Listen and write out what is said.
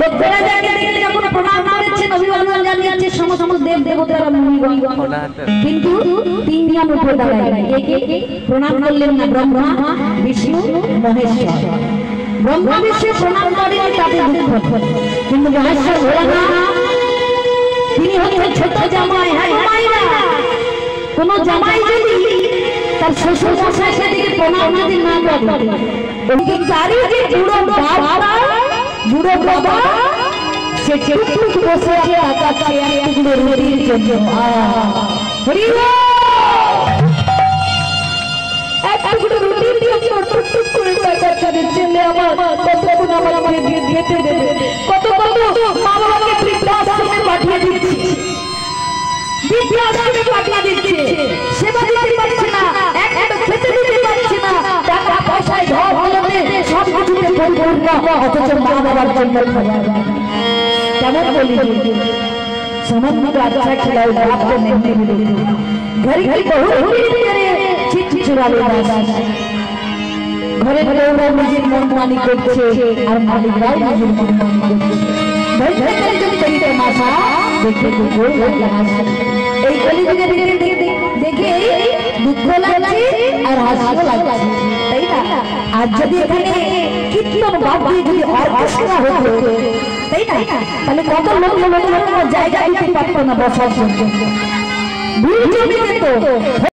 দক্ষিণা জায়গা দেখলে যখন প্রণাম করেছেন অভিবাদন জানিয়েছে সমস্ত দেব দেবতারা মুনিগণ, কিন্তু তিন জন উঠে দাঁড়ায়। কে প্রণাম করলেন না? ব্রহ্মা, বিষ্ণু, মহেশ্বর। ব্রহ্মা বিষ্ণু প্রণাম করেন তাদের দুঃখ, কিন্তু মহেশ্বর ভোলানাথ তিনি হচ্ছেন ছোট জামাই। হ্যাঁ মাইরা, কোন জামাই যদি তার শ্বশুর মশাই সেদিকে প্রণাম যদি না করে, ওদিকে তারই যে বুড়ো বাবা, বুড়ো বাবা সে চুপ বসে তাকাচ্ছে এক টুকরো রুটির জন্য। হরি এক টুকরো রুটির জন্য টুক করে তাকাচ্ছে। ছেলে আমার কতক্ষণ আমাকে খেতে দেবে, কত কত মা বাবাকে বৃদ্ধাশ্রমে পাঠিয়ে দিচ্ছি, বৃদ্ধাশ্রমে পাঠিয়ে দিচ্ছে, সেবা দিতে পারছে না, একটা খেতে দিতে পারছে না, টাকা পয়সায় ঘর হলতে সব কিছুতে পরিপূর্ণ, অথচ মা বাবার জন্য খাবার কেমন বলি समझ में अच्छा खिलाओ बाप को नहीं मिले घर की बहू करे चिट्ठी चुरा ले घरे बहूरा নিজের মন মানি করছে আর মালিকরাও নিজের মন মানি করছে। ভাই ভাই করে যদি করি তমাশা দেখে দুঃখ লাগছে, এই কলিযুগে দেখে দুঃখ লাগছে আর হাসিও লাগছে, তাই না? আর যদি এখানে কীর্তন বাদ দিয়ে যদি অর্কেস্ট্রা হতো, তাই না, তাহলে কত লোক জায়গা দিতে পারতো না বসার জন্য, ভিড় জমে যেত।